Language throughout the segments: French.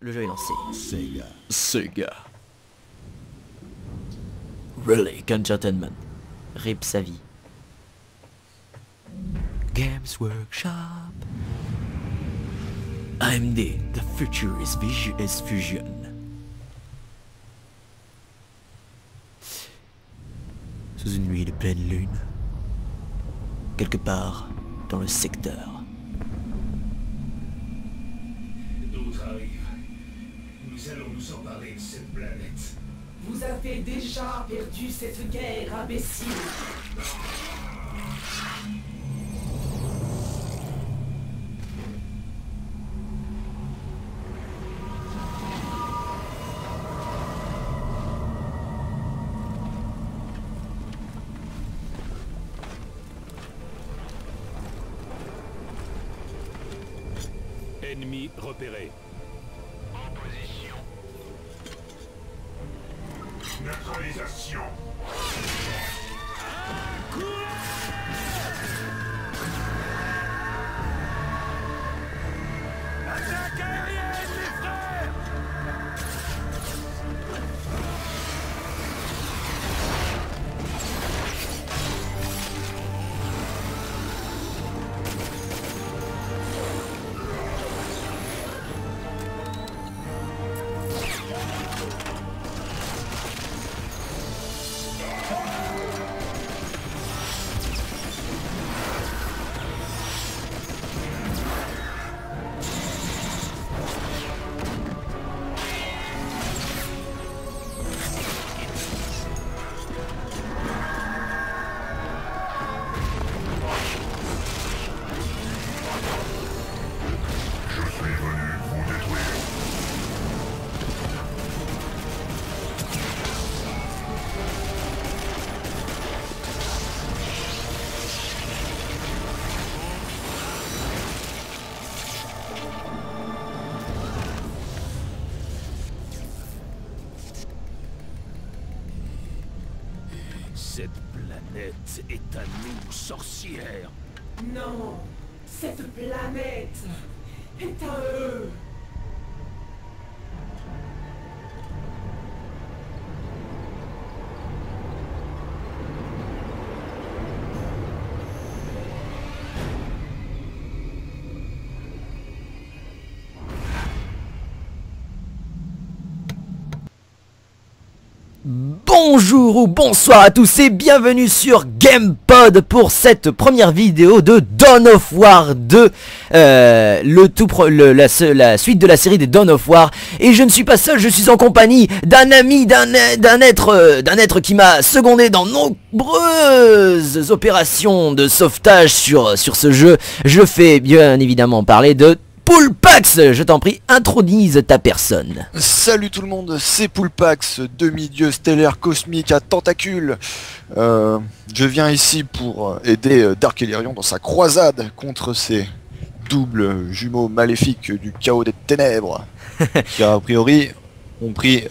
le jeu est lancé. Sega. Sega. Relic Entertainment. Rip sa vie. Games Workshop. AMD, the future is fusion. Sous une nuit de pleine lune, quelque part dans le secteur. D'autres arrivent. Nous allons nous emparer de cette planète. Vous avez déjà perdu cette guerre, imbécile. Ennemi repéré. En position. Neutralisation. Attaque aérienne, les frères! Cette planète est à nous, sorcière. Non, cette planète est à eux. Bonjour ou bonsoir à tous et bienvenue sur GamePod pour cette première vidéo de Dawn of War 2, la suite de la série des Dawn of War. Et je ne suis pas seul, je suis en compagnie d'un ami, d'un être qui m'a secondé dans nombreuses opérations de sauvetage sur ce jeu. Je fais bien évidemment parler de Poulpax. Je t'en prie, introduise ta personne. Salut tout le monde, c'est Poulpax, demi-dieu stellaire cosmique à tentacules. Je viens ici pour aider Dark Elerion dans sa croisade contre ces doubles jumeaux maléfiques du chaos des ténèbres, qui a priori ont pris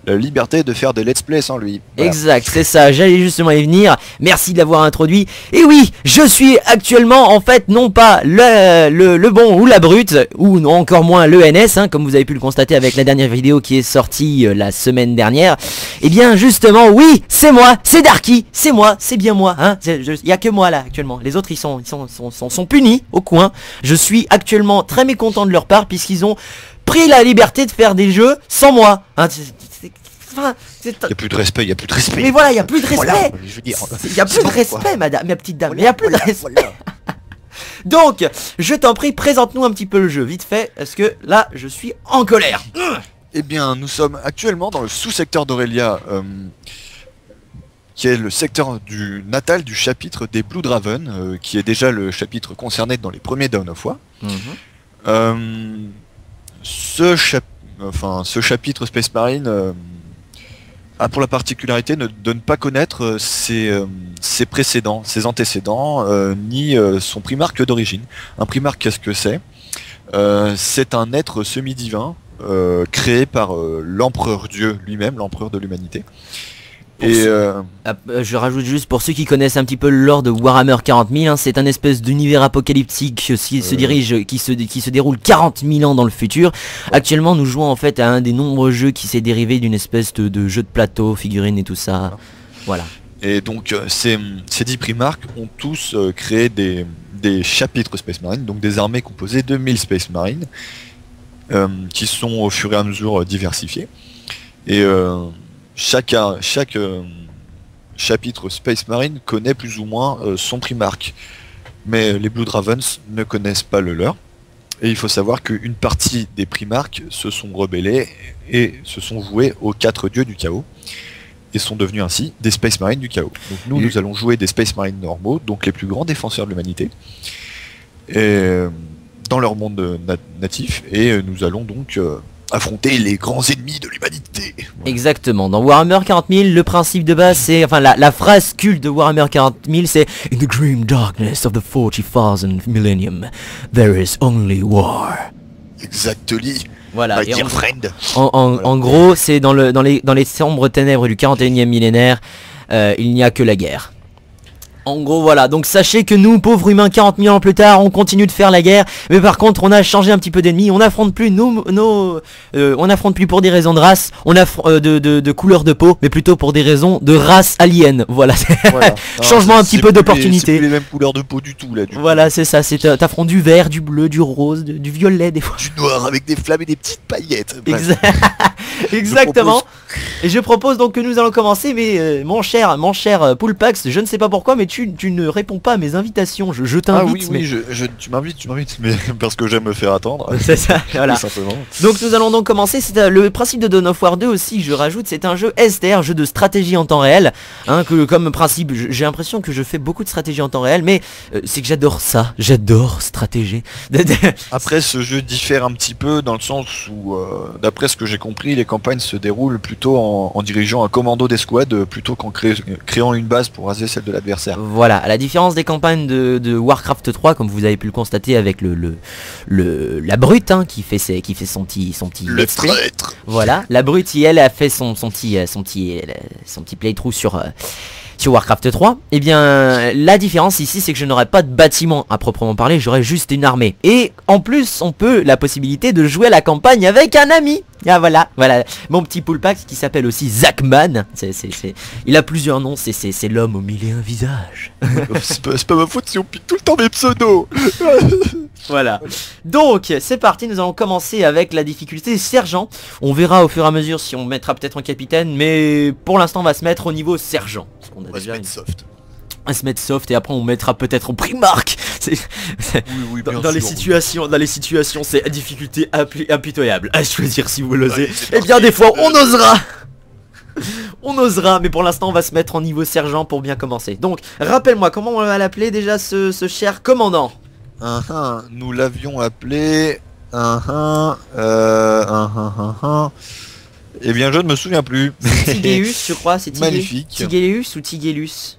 la liberté de faire des let's play sans lui. Voilà. Exact, c'est ça, j'allais justement y venir, merci de l'avoir introduit. Et oui, je suis actuellement en fait non pas le bon ou la brute, ou non, encore moins le NS, hein, comme vous avez pu le constater avec la dernière vidéo qui est sortie la semaine dernière. Et bien justement, oui, c'est moi, c'est Darky, c'est moi, c'est bien moi, hein. Il n'y a que moi là actuellement, les autres ils sont punis au coin. Je suis actuellement très mécontent de leur part puisqu'ils ont pris la liberté de faire des jeux sans moi, hein. Il n'y a plus de respect, il n'y a plus de respect. Mais voilà, il n'y a plus de respect. Voilà, je veux dire, il n'y a plus de respect, madame, ma petite dame. Il n'y a plus de respect. Donc, je t'en prie, présente-nous un petit peu le jeu, vite fait, parce que là, je suis en colère. Eh bien, nous sommes actuellement dans le sous-secteur d'Aurelia, qui est le secteur natal du chapitre des Bloodraven, qui est déjà le chapitre concerné dans les premiers Dawn of War. Ce chapitre Space Marine a pour la particularité de ne pas connaître ses précédents, ses antécédents, ni son primarque d'origine. Un primarque, qu'est-ce que c'est? C'est un être semi-divin créé par l'empereur Dieu lui-même, l'empereur de l'humanité. Et Je rajoute juste pour ceux qui connaissent un petit peu le lore de Warhammer 40 000, hein, c'est un espèce d'univers apocalyptique qui se déroule 40 000 ans dans le futur. Actuellement nous jouons en fait à un des nombreux jeux qui s'est dérivé d'une espèce de jeu de plateau, figurines et tout ça. Voilà. Et donc ces 10 Primarques ont tous créé des chapitres Space Marine, donc des armées composées de 1000 Space Marines, qui sont au fur et à mesure diversifiés. Et chaque chapitre Space Marine connaît plus ou moins son Primarque. Mais les Blood Ravens ne connaissent pas le leur. Et il faut savoir qu'une partie des Primarques se sont rebellés et se sont voués aux 4 dieux du chaos. Et sont devenus ainsi des Space Marines du chaos. Donc nous allons jouer des Space Marines normaux, donc les plus grands défenseurs de l'humanité, dans leur monde natif, et nous allons donc affronter les grands ennemis de l'humanité. Voilà. Exactement. Dans Warhammer 40 000, le principe de base, c'est, enfin la phrase culte de Warhammer 40 000, c'est In the grim darkness of the 40,000 millennium, there is only war. Exactly. Voilà. My dear friend. En gros, c'est dans les sombres ténèbres du 41e millénaire, il n'y a que la guerre. En gros voilà, donc sachez que nous, pauvres humains, 40 000 ans plus tard, on continue de faire la guerre, mais par contre on a changé un petit peu d'ennemis, on n'affronte plus on n'affronte plus pour des raisons de race, de couleur de peau, mais plutôt pour des raisons de race alien, voilà. Voilà. Changement un petit peu d'opportunité. C'est plus les mêmes couleurs de peau du tout là. Voilà, c'est ça, t'affrontes du vert, du bleu, du rose, du violet des fois. Du noir avec des flammes et des petites paillettes. Exactement. Et je propose donc que nous allons commencer, mais mon cher Poulpax, je ne sais pas pourquoi, mais tu ne réponds pas à mes invitations. Je t'invite. Ah oui, tu m'invites, mais parce que j'aime me faire attendre. C'est ça, voilà. Tout simplement. Donc nous allons donc commencer. C'est le principe de Dawn of War 2 aussi, je rajoute, c'est un jeu STR, jeu de stratégie en temps réel. Hein, que comme principe, j'ai l'impression que je fais beaucoup de stratégie en temps réel, mais c'est que j'adore ça. J'adore stratégie. Après, ce jeu diffère un petit peu dans le sens où, d'après ce que j'ai compris, les campagnes se déroulent plutôt en dirigeant un commando d'escouade plutôt qu'en créant une base pour raser celle de l'adversaire. Voilà, à la différence des campagnes de Warcraft 3, comme vous avez pu le constater avec la brute, hein, qui fait son petit Le let's play. traître. Voilà, la brute, elle a fait son petit playthrough sur Warcraft 3. Et bien la différence ici, c'est que je n'aurai pas de bâtiment à proprement parler, j'aurai juste une armée. Et en plus, on peut la possibilité de jouer la campagne avec un ami. Ah voilà, mon petit Poulpax qui s'appelle aussi Zachman. Il a plusieurs noms, c'est l'homme aux mille et un visages. C'est pas ma faute si on pique tout le temps mes pseudos. Voilà. Donc c'est parti, nous allons commencer avec la difficulté sergent. On verra au fur et à mesure si on mettra peut-être en capitaine, mais pour l'instant on va se mettre au niveau sergent. Parce qu'on a On va se déjà mettre soft. à se mettre soft et après on mettra peut-être en primarque. Oui, Dans les situations, c'est difficulté impitoyable à choisir si vous l'osez. Et bien des fois on osera. On osera, mais pour l'instant on va se mettre en niveau sergent pour bien commencer. Donc rappelle-moi comment on va l'appeler déjà ce cher commandant. Nous l'avions appelé. Eh bien, je ne me souviens plus. Tigéus, je crois, c'est Magnifique. Tigéus ou Tigélus.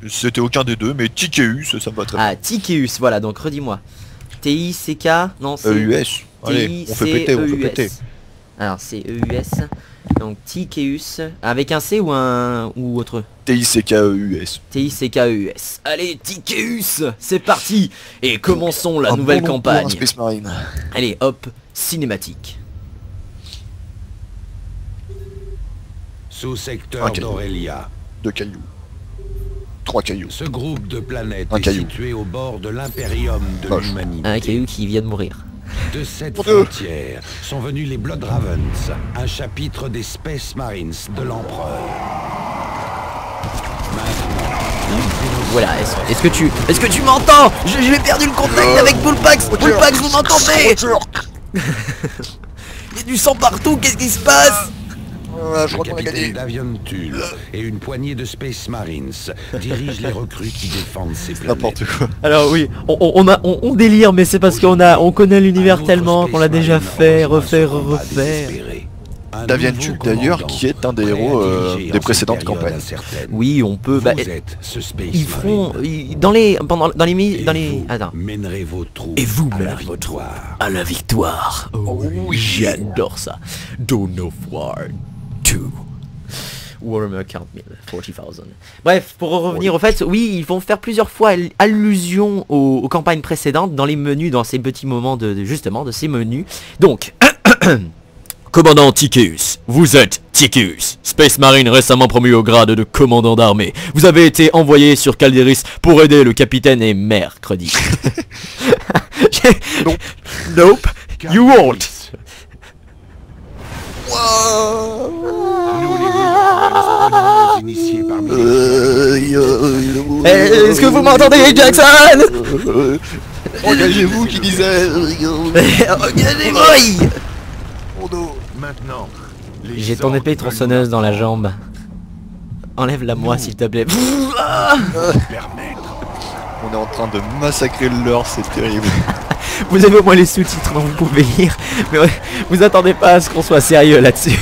C'était aucun des deux, mais Tichéus, ça me va très bien. Ah, Tichéus, voilà, donc redis-moi. T-I-C-K, non c'est EUS. Allez, on fait péter, on fait péter. Alors c'est E-U-S, donc Tichéus, avec un C ou autre? T-I-C-K-E-U-S. T-I-C-K-E-U-S. Allez, Tichéus, c'est parti. Et commençons la nouvelle campagne. Space Marine. Allez, hop, cinématique. Sous-secteur Un caillou. d'Aurélia. 2 cailloux. 3 cailloux. Ce groupe de planètes Un est caillou. situé au bord de l'impérium de Moche. l'humanité. Un caillou qui vient de mourir. De cette Mon Dieu. frontière sont venus les Blood Ravens, un chapitre des Space Marines de l'Empereur. Maintenant, Voilà, est-ce que tu m'entends? J'ai perdu le contact avec Poulpax. Poulpax, vous m'entendez? Il y a du sang partout, qu'est-ce qui se passe? Je le crois qu'on a gagné. capitaine Davion Tull et une poignée de Space Marines dirigent les recrues qui défendent ces planètes. N'importe quoi. Alors oui, on délire, mais c'est parce on connaît l'univers Un autre tellement Space qu'on l'a déjà Marine fait, rejoint refaire, son combat refaire. désespéré. Un Davian nouveau Tull, d'ailleurs, commandant, qui est un des prêt à héros diriger des en précédentes cette période campagnes. incertaine. Oui, on peut. Vous Bah, êtes ce Space ils feront Marine. dans les Et vous attends. mènerez vos troupes Et vous à la mènerez votre victoire. à la victoire. Oh, oui, j'adore ça. Dawn of War 2. Warhammer 40,000. Bref, pour revenir au fait, oui, ils vont faire plusieurs fois allusion aux campagnes précédentes dans les menus, dans ces petits moments justement de ces menus. Donc, commandant Tycheus, vous êtes Tycheus, Space Marine récemment promu au grade de commandant d'armée. Vous avez été envoyé sur Calderis pour aider le capitaine et mercredi. Nope. Nope, you won't. Nous les initiés parmi Est-ce que vous m'entendez, Jackson? Engagez-vous qui disait. Engagez-vous. maintenant. les J'ai ton ordres épée de tronçonneuse dans la jambe. Enlève-la moi s'il te plaît. permettre. On est en train de massacrer le leur, c'est terrible. Vous avez au moins les sous-titres, donc vous pouvez lire. Mais ouais, vous attendez pas à ce qu'on soit sérieux là-dessus.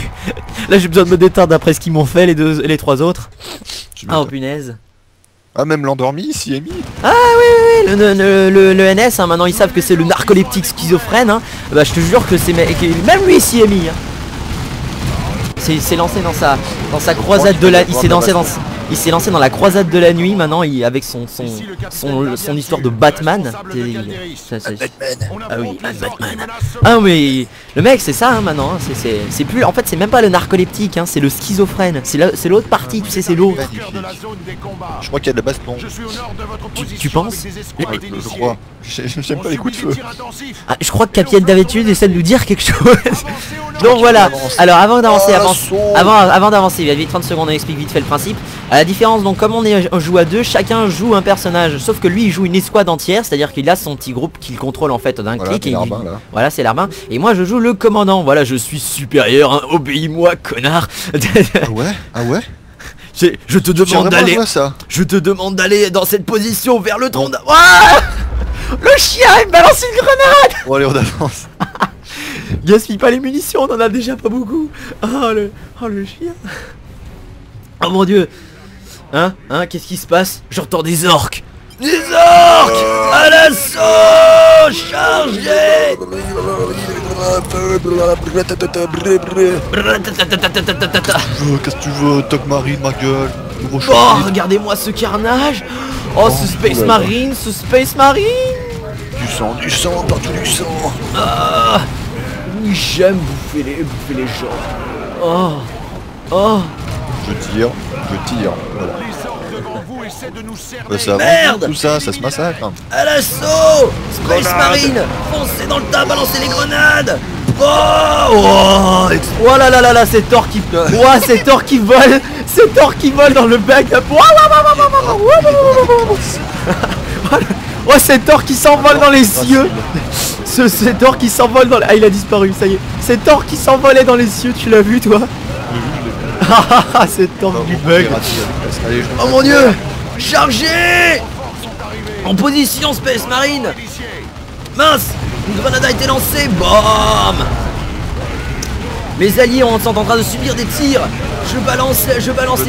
Là j'ai besoin de me détendre après ce qu'ils m'ont fait les trois autres. Ah oh punaise. Ah, même l'endormi s'y est mis. Ah oui, le NS, hein, maintenant ils savent que c'est le narcoleptique schizophrène. Hein. Bah je te jure que c'est même lui s'y est mis. Hein. s'est lancé dans sa croisade de la... Il s'est lancé dans la croisade de la nuit maintenant, avec son histoire de Batman. Ah oui, Batman. Ah mais le mec c'est ça hein, maintenant, hein. C'est plus, en fait c'est même pas le narcoleptique, hein, c'est le schizophrène. C'est l'autre partie, tu sais, c'est l'autre. Je crois qu'il y a de la baston. Tu penses? Je crois. J'aime pas les coups de feu. Ah, je crois que Capitaine Davitud essaie de nous dire quelque chose. Donc voilà. Alors avant d'avancer, avant d'avancer, il y a vite 30 secondes, on explique vite fait le principe. À la différence, donc comme on joue à deux, chacun joue un personnage. Sauf que lui il joue une escouade entière, c'est-à-dire qu'il a son petit groupe qu'il contrôle en fait d'un clic. Et voilà, c'est l'arbin. Et moi je joue le commandant. Voilà, je suis supérieur, hein. Obéis-moi, connard. Ah ouais? Ah ouais? Je te demande d'aller. Je te demande d'aller dans cette position vers le tronc. Le chien il me balance une grenade. Bon allez, on avance. Gaspille pas les munitions, on en a déjà pas beaucoup. Oh le chien. Oh mon dieu. Hein, qu'est-ce qui se passe? J'entends des orques. Des orques à l'assaut. Chargez. Qu'est-ce que tu veux? Top Marine, ma gueule. Oh, regardez-moi ce carnage. Oh, ce Space Marine, Du sang, partout du sang. Ah, oui, j'aime bouffer les gens. Oh. Je tire. Voilà. Ça merde, tout ça se massacre. Hein. À l'assaut. Space Marine, foncez dans le tas, balancez les grenades. Oh là là, c'est Thor qui... c'est Thor qui vole. C'est Thor qui vole dans le bac. Oh, c'est Thor qui s'envole dans les cieux. C'est Thor qui s'envole dans... Ah, il a disparu, ça y est. C'est Thor qui s'envolait dans les cieux, tu l'as vu toi? C'est Thor du bug. Oh mon dieu. Chargez. En position, Space Marine. Mince, une grenade a été lancée. Bam. Mes alliés sont en train de subir des tirs. Je balance les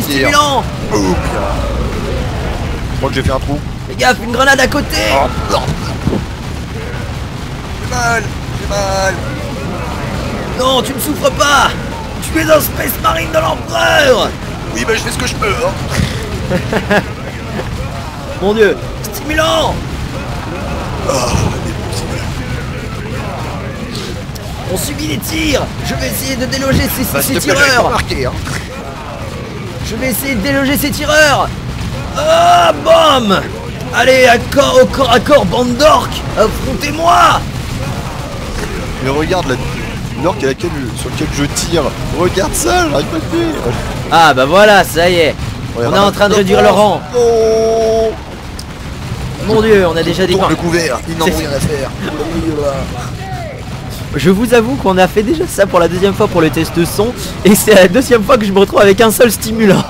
stimulants. Je crois que j'ai fait un trou. Fais gaffe, une grenade à côté. J'ai mal. Non, tu ne souffres pas. Tu es un Space Marine de l'Empereur. Oui, bah je fais ce que je peux. Hein. Mon dieu, stimulant. On subit les tirs. Je vais essayer de déloger ces tireurs. Je vais essayer de déloger ces tireurs. Ah, bam. Allez, au corps à corps, bande d'orques. Affrontez-moi. Mais regarde l'orque sur lequel je tire. Regarde ça, j'arrive pas à le faire. Ah bah voilà, ça y est. On est en train de réduire le rang. Oh. Mon dieu, on a déjà des... Le couvert, ils n'ont rien à faire. Je vous avoue qu'on a fait déjà ça pour la deuxième fois pour le test de son. Et c'est la deuxième fois que je me retrouve avec un seul stimulant.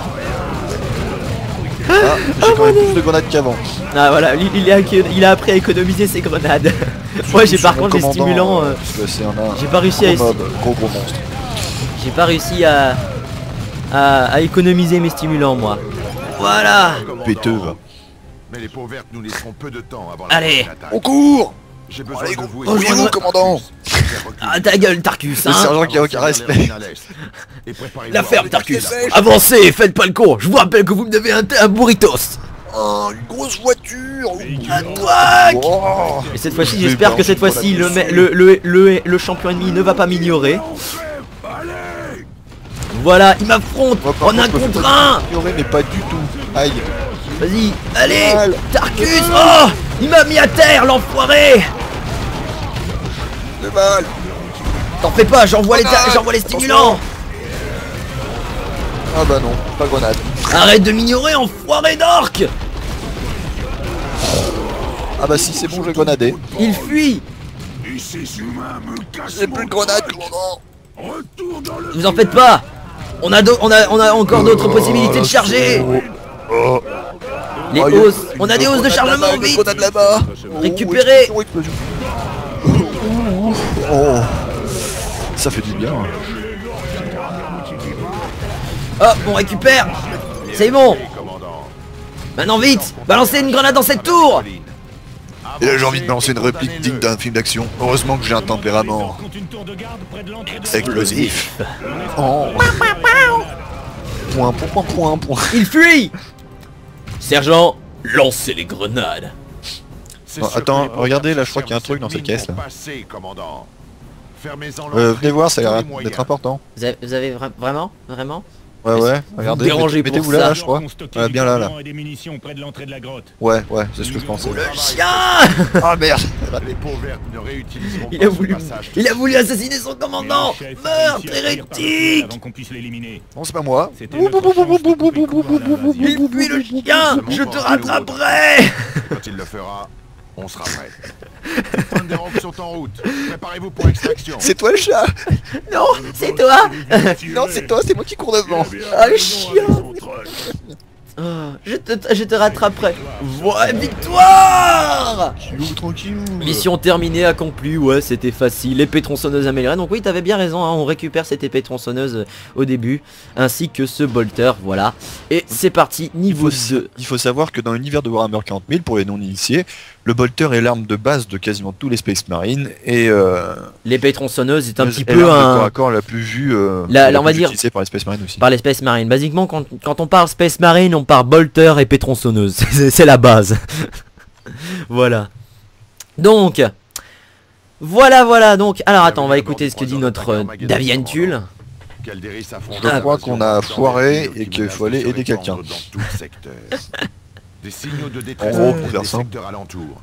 J'ai quand même plus de grenades qu'avant. Ah voilà, il a appris à économiser ses grenades. Moi j'ai par contre les stimulants. J'ai pas réussi à... Gros monstre. J'ai pas réussi à économiser mes stimulants moi. Voilà. Péteux va. Mais les peaux vertes nous laisseront peu de temps avant Allez, on court. J'ai besoin de vous. Rejoignez-nous, commandant. Ah ta gueule Tarkus, Le hein. sergent qui a aucun respect. La ferme Tarkus. Avancez, faites pas le con. Je vous rappelle que vous me devez un burritos. Oh, une grosse voiture. Wow. Et cette fois-ci, j'espère que cette fois-ci, le champion ennemi ne va pas m'ignorer. Voilà, il m'affronte en un contre un. Mais pas du tout. Aïe. Vas-y, allez, Mal. Tarkus. Oh, il m'a mis à terre, l'enfoiré. Le mal. T'en fais pas, j'envoie les stimulants. Ah bah non, pas grenade. Arrête de m'ignorer, enfoiré d'orque. Ah bah si, c'est bon, je vais grenader. Il fuit. Et ces humains me cassent J'ai mon plus de grenade, truc. commandant. Retour dans le... Vous en faites pas. On a encore d'autres possibilités de charger. Les Oh, hausses, on a des hausses de chargement, vite. Grenade là-bas. Récupérez. Oh, explosion. Oh, ça fait du bien. Hop, on récupère. C'est bon. Maintenant vite, balancez une grenade dans cette tour. Et là j'ai envie de lancer une réplique digne d'un film d'action. Heureusement que j'ai un tempérament explosif. Oh. Point. Il fuit. Sergent, lancez les grenades. Oh, attends, regardez là, je crois qu'il y a un truc dans cette caisse là. Venez Venez voir, ça a l'air d'être important. Vous avez vraiment Ouais, regardez, dérangez pour mettez-vous ça. là, je crois. Voilà, bien là. Ouais, c'est ce que je pensais. Chien. Ah merde. Les peaux vertes ne réutiliseront Il pas a ce voulu, passage. il a voulu assassiner son commandant. Meurtre hérétique. Non, c'est pas moi. Il fuit le chien. Je te rattraperai. Quand il le fera, on sera prêt. Les points de dérobe sont en route. Préparez-vous pour extraction. C'est toi le chat. Non, c'est toi. Non, c'est toi, c'est moi qui cours devant. Ah le chien. Oh, je te rattraperai. Voilà, victoire. Tranquillou. Mission terminée, accomplie, ouais c'était facile, épée tronçonneuse améliorée, donc oui t'avais bien raison, hein, on récupère cette épée tronçonneuse au début, ainsi que ce bolter, voilà, et c'est parti, niveau 2. Il faut savoir que dans l'univers de Warhammer 40 000, pour les non-initiés, le bolter est l'arme de base de quasiment tous les Space Marines, et L'épée tronçonneuse est un petit est peu l'arme de corps un... à corps la plus vue, La- la on va plus dire- utilisée par les Space Marines aussi. par les Space Marines, basiquement quand on parle Space Marine, on parle bolter, épée tronçonneuse, c'est la base. Voilà. Donc, voilà, donc, alors attends, on va écouter ce que dit notre Davian Tulle. Je crois qu'on a foiré et qu'il faut aller aider quelqu'un. Des signaux de détresse En gros, dans pour les faire simple. secteurs alentours.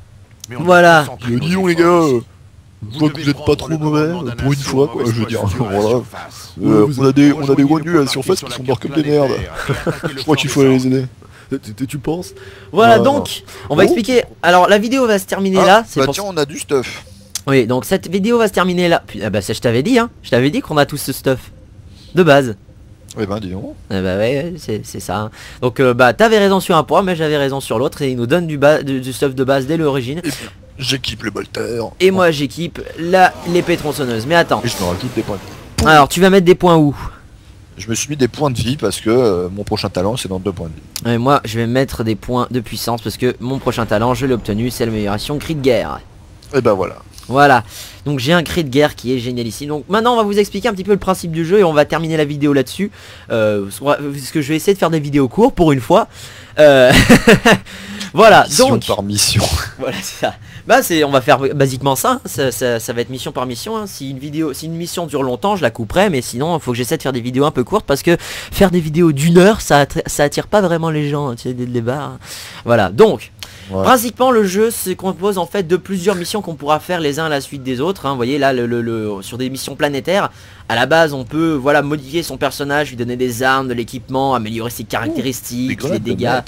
Mais on Voilà. ne se sent Dis donc les gars, je vois que vous êtes pas trop mauvais, pour une fois quoi, je veux dire, voilà. On a des revenus à la surface qui sont morts comme des merdes. Je crois qu'il faut aller les aider. Tu penses? Voilà, donc, on va expliquer. Alors, la vidéo va se terminer là. C'est Bah pour... tiens, on a du stuff. Oui, donc cette vidéo va se terminer là. Puis, ah bah, ça, je t'avais dit, hein. Je t'avais dit qu'on a tout ce stuff. De base. Eh ben dis donc. Ah bah ouais, c'est ça. Hein. Donc, bah, t'avais raison sur un point, mais j'avais raison sur l'autre. Et il nous donne du stuff de base dès l'origine. Et bien, j'équipe le bolter. Et moi, j'équipe l'épée tronçonneuse. Mais attends. Et je me rajoute des points. Alors, tu vas mettre des points où? Je me suis mis des points de vie parce que mon prochain talent c'est dans 2 points de vie. Et moi, je vais mettre des points de puissance parce que mon prochain talent, je l'ai obtenu, c'est l'amélioration cri de guerre. Et ben voilà. Voilà, donc j'ai un cri de guerre qui est génial ici. Donc maintenant on va vous expliquer un petit peu le principe du jeu et on va terminer la vidéo là-dessus. Parce que je vais essayer de faire des vidéos courtes pour une fois. Voilà, Mission donc par mission. voilà, c'est ça. Bah on va faire basiquement ça. Ça va être mission par mission. Hein. Si une mission dure longtemps, je la couperai, mais sinon il faut que j'essaie de faire des vidéos un peu courtes parce que faire des vidéos d'1 heure, ça attire pas vraiment les gens, hein, tu sais, dès le départ. Voilà, donc. Ouais. Principalement le jeu se compose en fait de plusieurs missions qu'on pourra faire les uns à la suite des autres, hein. Vous voyez là sur des missions planétaires, à la base on peut voilà modifier son personnage, lui donner des armes, de l'équipement, améliorer ses caractéristiques, les dégâts.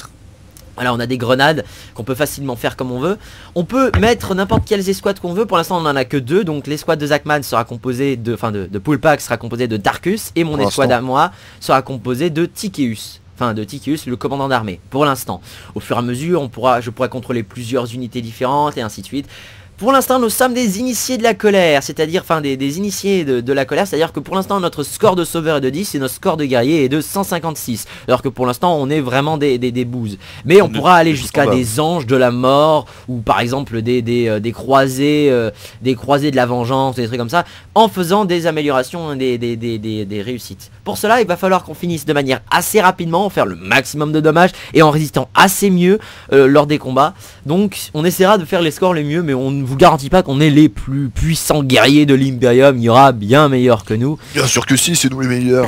Voilà, on a des grenades qu'on peut facilement faire comme on veut. On peut mettre n'importe quelles escouades qu'on veut. Pour l'instant on en a que 2. Donc l'escouade de Zachman sera composée de Poulpac sera composée de Tarkus. Et mon escouade à moi sera composée de Tycheus. Enfin de Tycheus, le commandant d'armée. Pour l'instant. Au fur et à mesure je pourrai contrôler plusieurs unités différentes et ainsi de suite. Pour l'instant nous sommes des initiés de la colère, c'est-à-dire enfin des initiés de la colère, c'est-à-dire que pour l'instant notre score de sauveur est de 10 et notre score de guerrier est de 156. Alors que pour l'instant on est vraiment des bouses. Mais on pourra aller jusqu'à des anges de la mort, ou par exemple des croisés de la vengeance, des trucs comme ça, en faisant des améliorations, des réussites. Pour cela il va falloir qu'on finisse de manière assez rapidement, faire le maximum de dommages et en résistant assez mieux lors des combats. Donc on essaiera de faire les scores les mieux, mais on ne vous garantit pas qu'on est les plus puissants guerriers de l'Imperium. Il y aura bien meilleurs que nous. Bien sûr que si, c'est nous les meilleurs.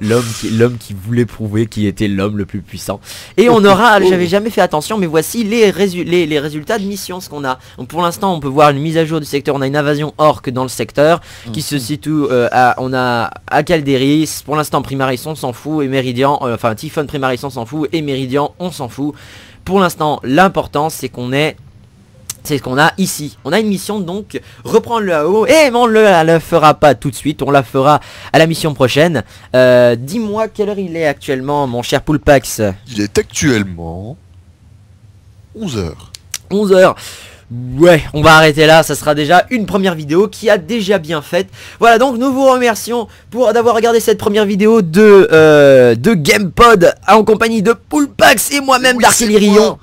L'homme qui voulait prouver qu'il était l'homme le plus puissant. Et on aura, j'avais jamais fait attention, mais voici les résultats de mission, ce qu'on a. Donc pour l'instant on peut voir une mise à jour du secteur. On a une invasion orque dans le secteur qui se situe on a à Calderis. Pour l'instant Primaris on s'en fout, et Méridian, enfin Typhon Primaris on s'en fout, et Méridian on s'en fout. Pour l'instant l'important c'est qu'on est... C'est ce qu'on a ici. On a une mission donc, reprendre le AO. Et on ne la fera pas tout de suite, on la fera à la mission prochaine. Dis-moi quelle heure il est actuellement, mon cher Poulpax. Il est actuellement 11h. 11h. Ouais, on va arrêter là, ça sera déjà une première vidéo qui a déjà bien fait. Voilà, donc nous vous remercions d'avoir regardé cette première vidéo de GamePod en compagnie de Poulpax et moi-même d'Artillerion.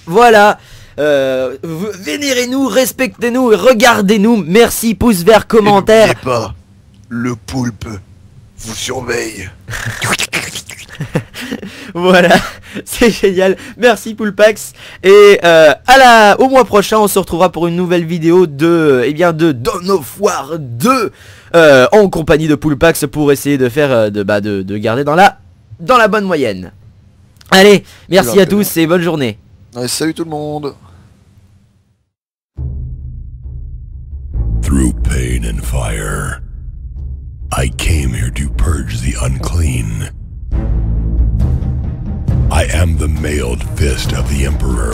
Voilà. Vénérez-nous, respectez-nous et regardez-nous. Merci, pouce vert, commentaire. N'oubliez pas, le poulpe vous surveille. Voilà, c'est génial. Merci Poulpax. Et au mois prochain, on se retrouvera pour une nouvelle vidéo de Dawn of War 2 en compagnie de Poulpax pour essayer de faire de garder dans la bonne moyenne. Allez, merci à tous et bonne journée. Ouais, salut tout le monde. Through pain and fire, I came here to purge the unclean. I am the mailed fist of the Emperor.